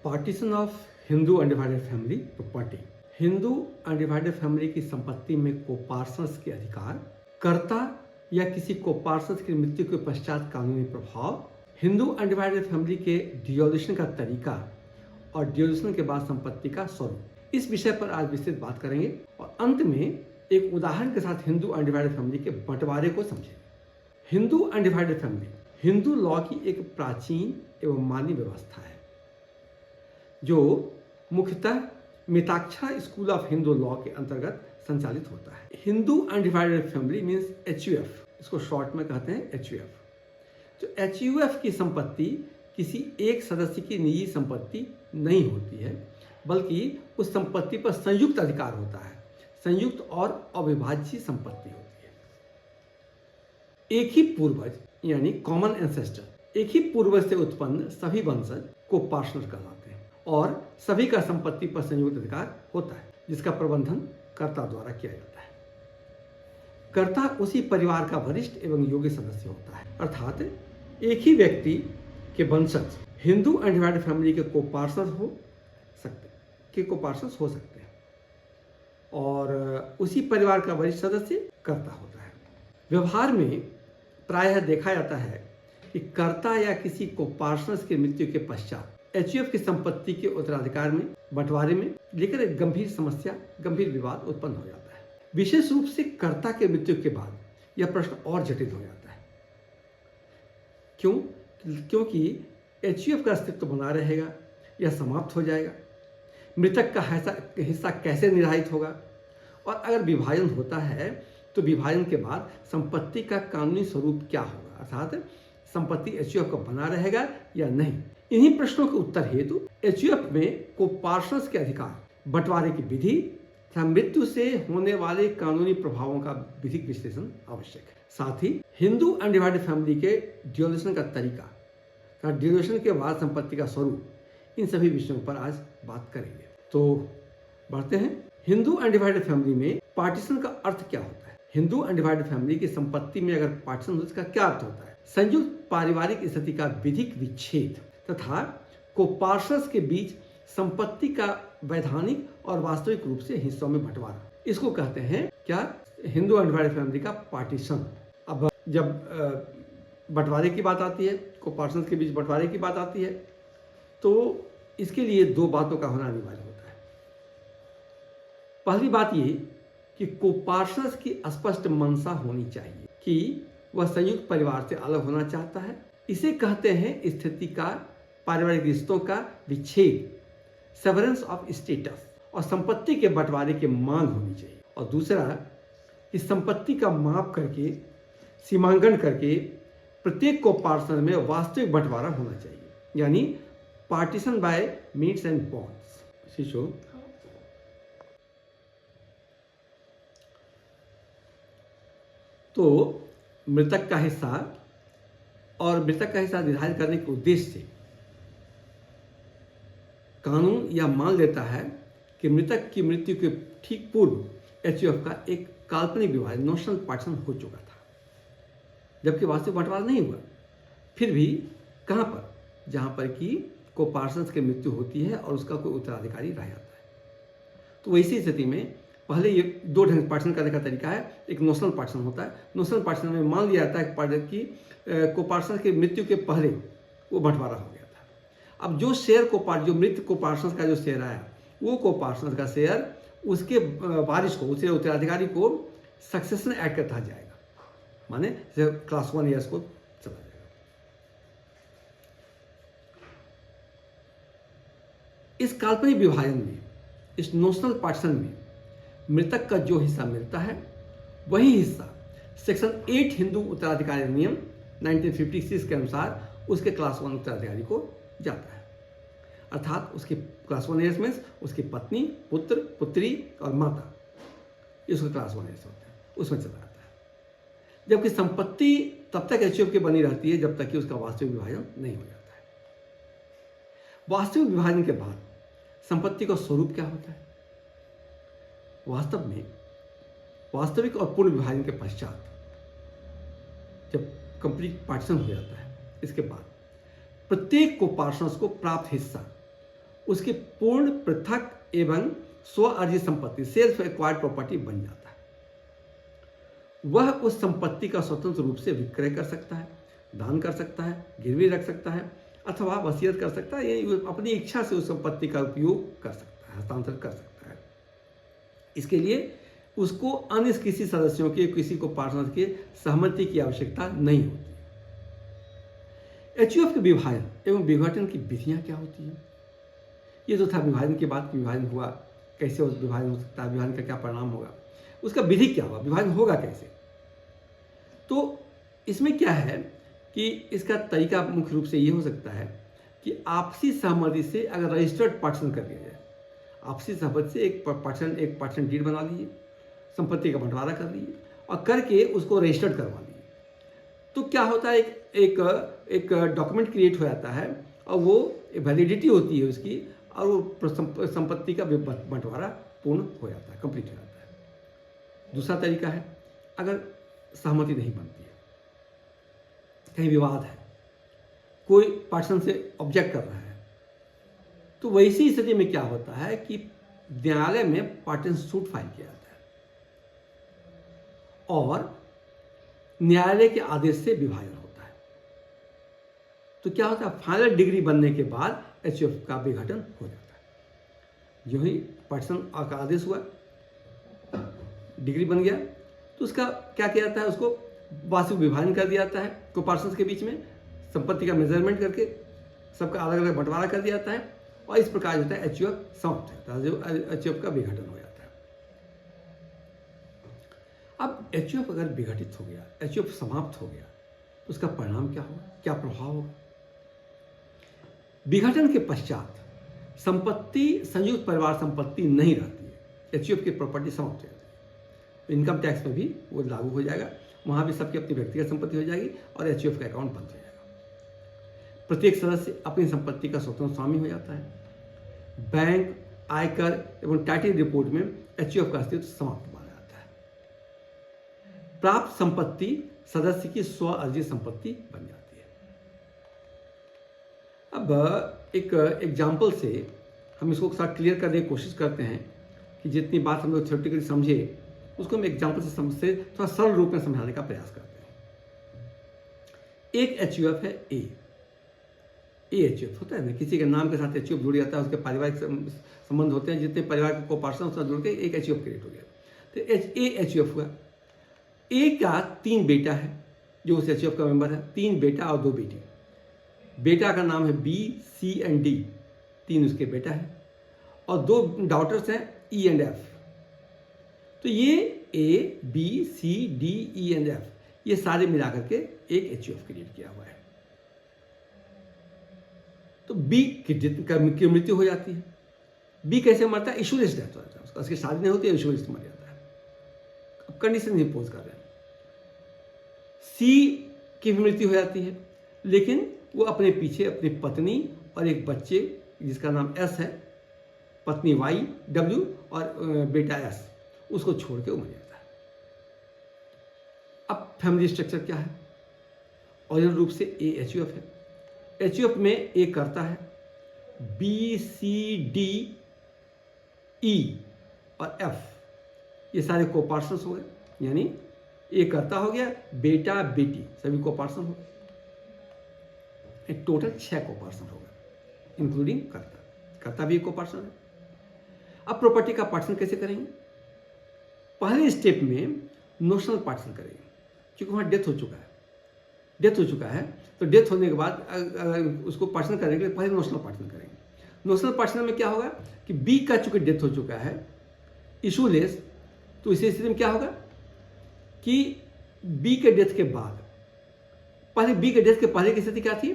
Partition of Hindu undivided family property. Hindu undivided family की संपत्ति में कोपार्सनर्स के अधिकार, कर्ता या किसी कोपार्सनर्स की मृत्यु के पश्चात कानूनी प्रभाव, हिंदू अनडिवाइडेड फैमिली के डिसोल्यूशन का तरीका और डिसोल्यूशन के बाद संपत्ति का स्वरूप, इस विषय पर आज विस्तृत बात करेंगे और अंत में एक उदाहरण के साथ हिंदू अनडिवाइडेड फैमिली के बंटवारे को समझेंगे। Hindu undivided family Hindu law की एक प्राचीन एवं मान्य व्यवस्था है जो मुख्यतः Mitakshara school of Hindu law के अंतर्गत संचालित होता है। Hindu undivided family means HUF, इसको शॉर्ट में कहते हैं HUF। तो HUF की संपत्ति किसी एक सदस्य की निजी संपत्ति नहीं होती है, बल्कि उस संपत्ति पर संयुक्त अधिकार होता है। संयुक्त और अविभाज्य संपत्ति होती है। एक ही पूर्वज यानी कॉमन एंसेस्टर, एक ही पूर्वज से उत्पन्न सभी वंशज को पार्टनर कहलाते हैं और सभी का संपत्ति पर संयुक्त अधिकार होता है, जिसका प्रबंधन कर्ता द्वारा किया जाता है। कर्ता उसी परिवार का वरिष्ठ एवं योग्य सदस्य होता है, अर्थात एक ही व्यक्ति के वंशज हिंदू अनडिवाइडेड फैमिली के कोपार्सनर्स हो सकते हैं और उसी परिवार का वरिष्ठ सदस्य कर्ता होता है। व्यवहार में प्रायः देखा जाता है कि कर्ता या किसी कोपार्सनर्स की मृत्यु के पश्चात HUF की संपत्ति के उत्तराधिकार में बंटवारे में लेकर एक गंभीर विवाद उत्पन्न हो जाता है। विशेष रूप से कर्ता के मृत्यु के बाद यह प्रश्न और जटिल हो जाता है। क्योंकि HUF का अस्तित्व बना रहेगा या समाप्त हो जाएगा, मृतक का हिस्सा कैसे निर्धारित होगा, और अगर विभाजन होता है तो विभाजन के बाद संपत्ति का कानूनी स्वरूप क्या होगा, अर्थात संपत्ति HUF का बना रहेगा या नहीं। इन्हीं प्रश्नों के उत्तर हेतु HUF में कोपार्सनर्स के अधिकार, बंटवारे की विधि तथा मृत्यु से होने वाले कानूनी प्रभावों का विधिक विश्लेषण आवश्यक है। साथ ही हिंदू अनडिवाइडेड फैमिली के डिसोल्यूशन का तरीका, डिसोल्यूशन के बाद संपत्ति का स्वरूप, इन सभी विषयों पर आज बात करेंगे। तो बढ़ते हैं। हिंदू अनडिवाइडेड फैमिली में पार्टीशन का अर्थ क्या होता है? हिंदू अनडिवाइडेड फैमिली की संपत्ति में अगर पार्टीशन हो, इसका क्या अर्थ होता है? संयुक्त पारिवारिक स्थिति का विधिक विच्छेद तथा कोपार्सनर्स के बीच संपत्ति का वैधानिक और वास्तविक रूप से हिस्सों में बंटवारा, इसको कहते हैं क्या? हिंदू अनडिवाइडेड फैमिली का पार्टीशन। अब जब बंटवारे की बात आती है, कोपार्सनर्स के बीच बंटवारे की बात आती है, तो इसके लिए दो बातों का होना अनिवार्य होता है। पहली बात ये कि कोपार्सनर्स की स्पष्ट मंशा होनी चाहिए कि वह संयुक्त परिवार से अलग होना चाहता है। इसे कहते हैं स्थिति का, पारिवारिक रिश्तों का विच्छेद, सेवरेंस ऑफ स्टेटस, और संपत्ति के बंटवारे की मांग होनी चाहिए। और दूसरा कि संपत्ति का माप करके, सीमांकन करके प्रत्येक कोपार्सनर में वास्तविक बंटवारा होना चाहिए, यानी partition by metes and bounds. शिशु, तो मृतक का हिस्सा निर्धारित करने के उद्देश्य से कानून यह मान लेता है कि मृतक की मृत्यु के ठीक पूर्व HUF का एक काल्पनिक विभाजन, नोशनल पार्टीशन हो चुका था, जबकि वास्तविक बंटवारा नहीं हुआ। फिर भी कहां पर? जहां पर कि कोपार्सनर्स की मृत्यु होती है और उसका कोई उत्तराधिकारी रह जाता है। तो वैसी स्थिति में पहले ये दो ढंग पार्टीशन करने का तरीका है। एक नोशनल पार्टीशन होता है। नोशनल पार्टीशन में मान लिया जाता है कि कोपार्सनर्स की मृत्यु के पहले वो बंटवारा हो गया था। अब जो शेयर जो मृत कोपार्सनर्स का जो शेयर आया, वो कोपार्सनर्स का शेयर उसके वारिस को, उसके उत्तराधिकारी को सक्सेशन ऐड करता जाएगा, माने क्लास 1 ईयर्स को चला जाएगा। इस काल्पनिक विभाजन में, इस नोशनल पार्टीशन में मृतक का जो हिस्सा मिलता है, वही हिस्सा सेक्शन 8 हिंदू उत्तराधिकारी नियम 1956 के अनुसार उसके क्लास 1 उत्तराधिकारी को जाता है। अर्थात उसके क्लास 1 ईयर्स में उसकी पत्नी, पुत्र, पुत्री और माता, ये उसके क्लास 1 ईयर्स होते हैं, उसमें चला जाता है। जबकि संपत्ति तब तक HUF की बनी रहती है जब तक कि उसका वास्तविक विभाजन नहीं हो जाता है। वास्तविक विभाजन के बाद संपत्ति का स्वरूप क्या होता है? वास्तव में वास्तविक और पूर्ण विभाजन के पश्चात जब कंप्लीट पार्टीशन हो जाता है, इसके बाद प्रत्येक कोपार्सनर्स को प्राप्त हिस्सा उसकी पूर्ण पृथक एवं स्व अर्जित संपत्ति सेल्फ एक्वायर्ड प्रॉपर्टी बन जाता है। वह उस संपत्ति का स्वतंत्र रूप से विक्रय कर सकता है, दान कर सकता है, गिरवी रख सकता है अथवा वसीयत कर सकता है, यानी अपनी इच्छा से उस संपत्ति का उपयोग कर सकता है, हस्तांतरण कर सकता है। इसके लिए उसको अन्य किसी सदस्यों के, किसी को पार्टनर के सहमति की आवश्यकता नहीं होती। एचयूएफ के विभाजन एवं विघटन की विधियां क्या होती हैं? ये तो था विभाजन के बाद विभाजन हुआ, कैसे विभाजन हो सकता है, विभाजन का क्या परिणाम होगा, उसका विधि क्या होगा, विभाजन होगा कैसे। तो इसमें क्या है कि इसका तरीका मुख्य रूप से ये हो सकता है कि आपसी सहमति से अगर रजिस्टर्ड पार्टीशन कर दिया जाए, आपसी सहमति से एक पार्टीशन डीड बना लीजिए, संपत्ति का बंटवारा कर लीजिए और करके उसको रजिस्टर्ड करवा लीजिए, तो क्या होता है, एक डॉक्यूमेंट क्रिएट हो जाता है और वो वैलिडिटी होती है उसकी, और वो संपत्ति का बंटवारा पूर्ण हो जाता है, कंप्लीट हो जाता है। दूसरा तरीका है, अगर सहमति नहीं बनती है, कहीं विवाद है, कोई पार्टीशन से ऑब्जेक्ट कर रहा है, तो वैसी स्थिति में क्या होता है कि न्यायालय में पार्टीशन सूट फाइल किया जाता है और न्यायालय के आदेश से विभाजन होता है। तो क्या होता है, फाइनल डिग्री बनने के बाद एचयूएफ का विघटन हो जाता है। जो ही पार्टीशन का आदेश हुआ, डिग्री बन गया, तो उसका क्या किया जाता है, उसको वास्तविक विभाजन कर दिया जाता है, को पार्टीशंस के बीच में संपत्ति का मेजरमेंट करके सबका अलग अलग बंटवारा कर दिया जाता है और इस प्रकार जो होता है एचयूएफ समाप्त होता है, जो एचयूएफ का विघटन हो जाता है। अब एचयूएफ अगर विघटित हो गया, एचयूएफ समाप्त हो गया, तो उसका परिणाम क्या होगा, क्या प्रभाव होगा? विघटन के पश्चात संपत्ति संयुक्त परिवार संपत्ति नहीं रहती है, एचयूएफ की प्रॉपर्टी समाप्त हो जाती है। इनकम टैक्स में भी वो लागू हो जाएगा, वहाँ भी सबकी अपनी व्यक्तिगत संपत्ति हो जाएगी और एचयूएफ का अकाउंट बंद हो जाएगा। प्रत्येक सदस्य अपनी संपत्ति का स्वतंत्र स्वामी हो जाता है। बैंक, आयकर एवं टाइटल रिपोर्ट में एचयूएफ का अस्तित्व समाप्त माना जाता है। प्राप्त संपत्ति सदस्य की स्व अर्जित संपत्ति बन जाती है। अब एक एग्जाम्पल से हम इसको साथ क्लियर करने की कोशिश करते हैं कि जितनी बात हम लोग थ्योरेटिकली समझे उसको हम एग्जाम्पल से थोड़ा सरल रूप में समझाने का प्रयास करते हैं। एक एचयूएफ है ए एचयूएफ होता है ना, किसी के नाम के साथ एचयूएफ जुड़ जाता है, उसके पारिवारिक संबंध होते हैं, जितने परिवार के कोपार्सन उसका जुड़ के एक एचयूएफ क्रिएट हो गया। तो ए एचयूएफ हुआ। ए का 3 बेटा है जो उस एचयूएफ का मेंबर है, 3 बेटा और 2 बेटी। बेटा का नाम है बी, सी एंड डी, 3 उसके बेटा है और 2 डॉटर्स हैं ई एंड एफ। तो ये A, B, C, D, E and F, ये सारे मिलाकर के एक एचयूएफ क्रिएट किया हुआ है। तो बी की मृत्यु हो जाती है। बी कैसे मरता है? इशूलेस डेथ हो जाता है उसका, उसकी शादी नहीं होती है, इशूलेस मर जाता है। अब कंडीशन इम्पोज कर रहे हैं। सी की भी मृत्यु हो जाती है, लेकिन वो अपने पीछे अपनी पत्नी और एक बच्चे जिसका नाम एस है, पत्नी वाई डब्ल्यू और बेटा एस, उसको छोड़ के वो मर जाता है। अब फैमिली स्ट्रक्चर क्या है? ओरिजिनल रूप से ए एचयूएफ है। एचयूएफ में ए करता है, बी, सी, डी, ई और एफ ये सारे कोपार्सन्स हो गए, यानी ए करता हो गया, बेटा बेटी सभी कोपार्सन हो गए। टोटल 6 कोपार्सन हो गए इंक्लूडिंग कर्ता भी एक कोपार्सन है। अब प्रॉपर्टी का पार्टीशन कैसे करेंगे? पहले स्टेप में नोशनल पार्टीशन करेंगे, क्योंकि वहाँ डेथ हो चुका है, तो डेथ होने के बाद उसको पार्टीशन करने के लिए पहले नोशनल पार्टीशन करेंगे। नोशनल पार्टीशन में क्या होगा कि बी का चूंकि डेथ हो चुका है इशूलेस, तो इसी स्थिति में क्या होगा कि बी के डेथ के बाद, पहले बी के डेथ के पहले की स्थिति क्या थी?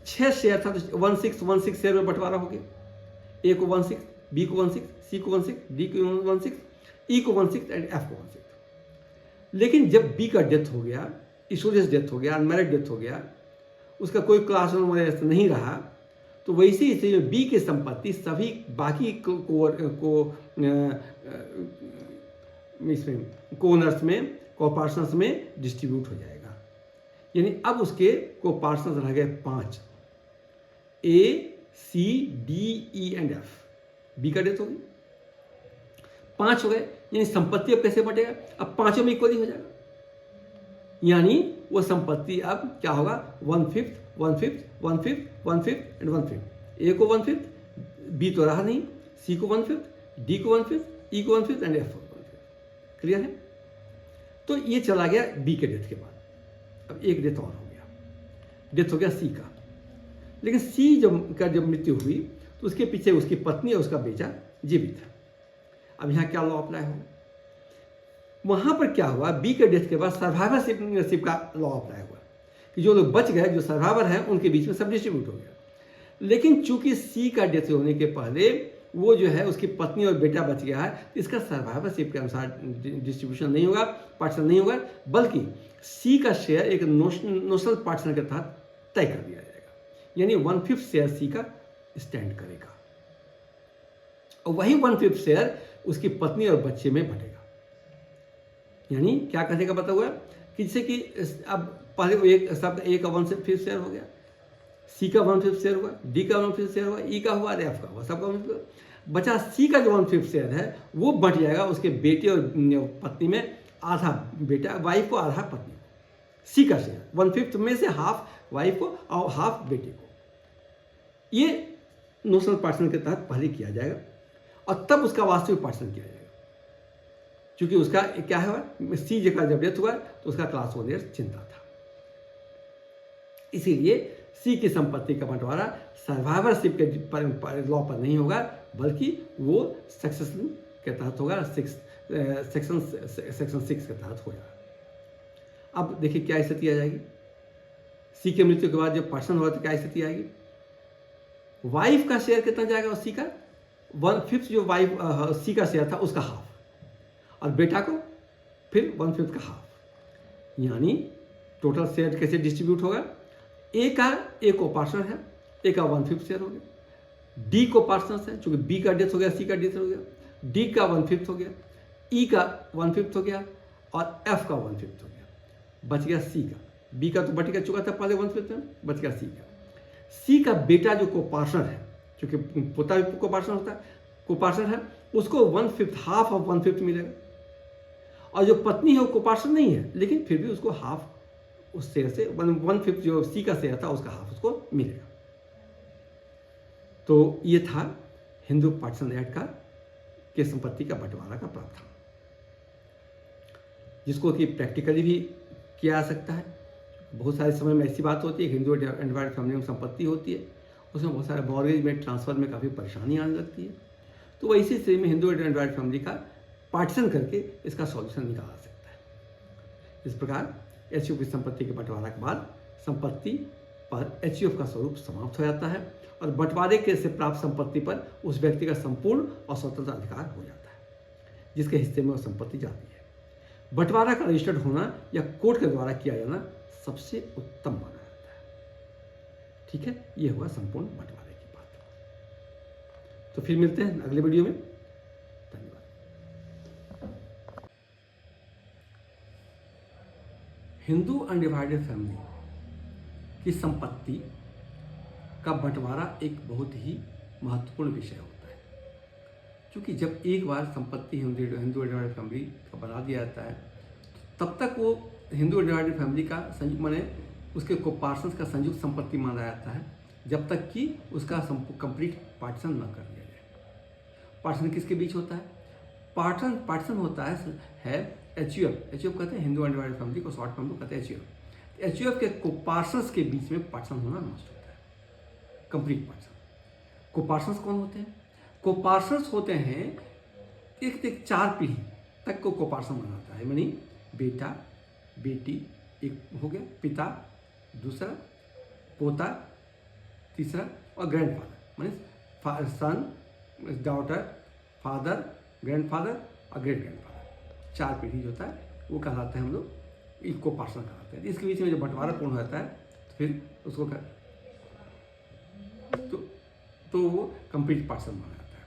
6 शेयर था, तो 1/6 शेयर में बंटवारा हो गया। ए को 1/6, बी को 1/6, सी को 1/6, डी को 1/6, ई को 1/6 एंड एफ को 1/6। लेकिन जब बी का डेथ हो गया, इशूलेस डेथ हो गया, अनमैरिड डेथ हो गया, उसका कोई क्लास वगैरह नहीं रहा, तो वैसी स्थिति में बी की संपत्ति सभी बाकी कोनर्स में, कोपार्सन्स में डिस्ट्रीब्यूट हो जाएगा। यानी अब उसके कोपार्सन्स रह गए 5, A, C, D, E and F, B का डेथ होगी। 5 हो गए, यानी संपत्ति अब कैसे बटेगा? अब पांचों में इक्वली हो जाएगा, यानी वो संपत्ति अब क्या होगा? 1/5, 1/5, 1/5, 1/5 एंड 1/5। ए को 1/5, बी तो रहा नहीं, सी को 1/5, डी को 1/5, ई को 1/5 एंड एफ को 1/5। क्लियर है? तो ये चला गया बी के डेथ के बाद। अब एक डेथ और हो गया, डेथ हो गया सी का। लेकिन सी जब मृत्यु हुई तो उसके पीछे उसकी पत्नी और उसका बेटा जीवित था। अब यहाँ क्या लॉ अप्लाई होगा? वहाँ पर क्या हुआ, बी के डेथ के बाद सर्वाइवरशिप का लॉ अप्लाई हुआ कि जो लोग बच गए, जो सर्वाइवर हैं, उनके बीच में सब डिस्ट्रीब्यूट हो गया। लेकिन चूंकि सी का डेथ होने के पहले वो जो है उसकी पत्नी और बेटा बच गया है, तो इसका सर्वाइवरशिप के अनुसार डिस्ट्रीब्यूशन नहीं होगा, पार्टीशन नहीं होगा, बल्कि सी का शेयर एक नोशनल पार्टीशन के तहत तय कर दिया जाएगा, यानी 1/5 शेयर सी का स्टैंड करेगा और वही 1/5 शेयर उसकी पत्नी और बच्चे में बटेगा। यानी क्या कहने का मतलब हुआ कि जैसे कि अब पहले वो एक शब्द ए का 1/5 शेयर हो गया, सी का 1/5 शेयर हुआ, डी का 1/5 शेयर हुआ, ई का हुआ और एफ का हुआ, सबका 1/5। बचा सी का जो 1/5 शेयर है वो बट जाएगा उसके बेटे और पत्नी में, आधा बेटा वाइफ को, आधा पत्नी को। सी का शेयर 1/5 में से हाफ वाइफ को और हाफ बेटे को। ये नोशनल पार्टीशन के तहत पहले किया जाएगा और तब उसका वास्तविक पार्टीशन किया जाएगा, क्योंकि उसका क्या है, सी का जब डेथ हुआ तो उसका क्लास 1 ईयर चिंता था। इसीलिए सी की संपत्ति का बंटवारा सर्वाइवरशिप के लॉ पर नहीं होगा, बल्कि वो सक्सेशन के तहत होगा, सेक्शन 6 के तहत होगा। अब देखिए क्या स्थिति आ जाएगी। सी की मृत्यु के बाद जब पार्टीशन होगा तो क्या स्थिति आएगी? वाइफ का शेयर कितना जाएगा? और सी का 1/5 जो वाइफ सी का शेयर था उसका हाफ, और बेटा को फिर 1/5 का हाफ। यानी टोटल शेयर कैसे डिस्ट्रीब्यूट होगा? ए को पार्टनर है, ए का 1/5 शेयर हो गया, डी को पार्टनर्स है, चूंकि बी का डेथ हो गया, सी का डेथ हो गया, डी का 1/5 हो गया, ई का 1/5 हो गया और एफ का 1/5 हो गया, बच गया सी का। बी का तो बट गया चुका था पहले 1/5 में, बच गया सी का। सी का बेटा जो को पार्टनर है, क्योंकि पोता भी को पार्टनर होता है, को पार्टनर है, उसको 1/5 हाफ ऑफ 1/5 मिलेगा। और जो पत्नी है वो को पार्टनर नहीं है, लेकिन फिर भी उसको हाफ उस शेयर से 1/5 जो सी का शेयर था उसका हाफ उसको मिलेगा। तो ये था हिंदू पार्टीशन एक्ट का के संपत्ति का बंटवारा का प्रावधान, जिसको कि प्रैक्टिकली भी किया जा सकता है। बहुत सारे समय में ऐसी बात होती है, हिंदू एंड फैमिली में संपत्ति होती है, उसमें बहुत सारे मॉर्गेज में ट्रांसफर में काफ़ी परेशानी आने लगती है। तो वैसी स्थिति में हिंदू एंड फैमिली का पार्टीशन करके इसका सॉल्यूशन निकाला सकता है। इस प्रकार एचयूएफ की संपत्ति के बंटवारा के बाद संपत्ति पर एचयूएफ का स्वरूप समाप्त हो जाता है और बंटवारे के से प्राप्त संपत्ति पर उस व्यक्ति का संपूर्ण और स्वतंत्र अधिकार हो जाता है, जिसके हिस्से में वो संपत्ति जाती है। बंटवारा का रजिस्टर्ड होना या कोर्ट के द्वारा किया जाना सबसे उत्तम माना जाता है। ठीक है, ये हुआ संपूर्ण बंटवारे की बात। तो फिर मिलते हैं अगले वीडियो में। धन्यवाद। हिंदू अनडिवाइडेड फैमिली की संपत्ति का बंटवारा एक बहुत ही महत्वपूर्ण विषय होता है, क्योंकि जब एक बार संपत्ति हिंदू अनडिवाइडेड फैमिली का बना दिया जाता है तब तक वो हिंदू अनडिवाइडेड फैमिली का संयुक्त माने उसके को पार्टनर्स का संयुक्त संपत्ति माना जाता है, जब तक कि उसका कंप्लीट पार्टीशन न कर दिया जाए। पार्टीशन किसके बीच होता है? पार्टीशन होता है एचयूएफ कहते हैं, हिंदू अनडिवाइडेड फैमिली को शॉर्ट फॉर्म में कहते हैं एचयूएफ। एचयूएफ के को पार्टनर्स के बीच में पार्टीशन होना मस्ट होता है, कंप्लीट पार्टीशन। को पार्टनर्स कौन होते हैं? को पार्टनर्स होते हैं एक 4 पीढ़ी तक को पार्टनर बनाता है, यानी बेटा बेटी एक हो गया, पिता दूसरा, पोता तीसरा और ग्रैंडफादर, माने सन, डॉटर, फादर, ग्रैंडफादर और ग्रेट ग्रैंडफादर। 4 पीढ़ी जो होता है वो कहलाते हैं, हम लोग इको पार्टनर कहलाते हैं। इसके बीच में जब बंटवारा पूर्ण हो जाता है तो फिर उसको तो वो कंप्लीट पार्टनर माना जाता है।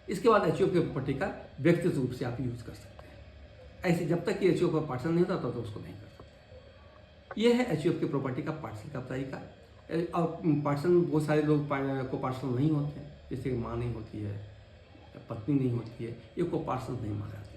इसके बाद एचयूएफ की प्रॉपर्टी का व्यक्तिगत रूप से आप यूज कर सकते हैं। ऐसे जब तक कि एचयूएफ का पार्टीशन नहीं होता तो उसको नहीं कर सकते। यह है एचयूएफ की प्रॉपर्टी का पार्टीशन का तरीका। और पार्षण बहुत सारे लोग को पार्षण नहीं होते हैं, जैसे कि माँ नहीं होती है, पत्नी नहीं होती है, ये को पार्षण नहीं माना जाता।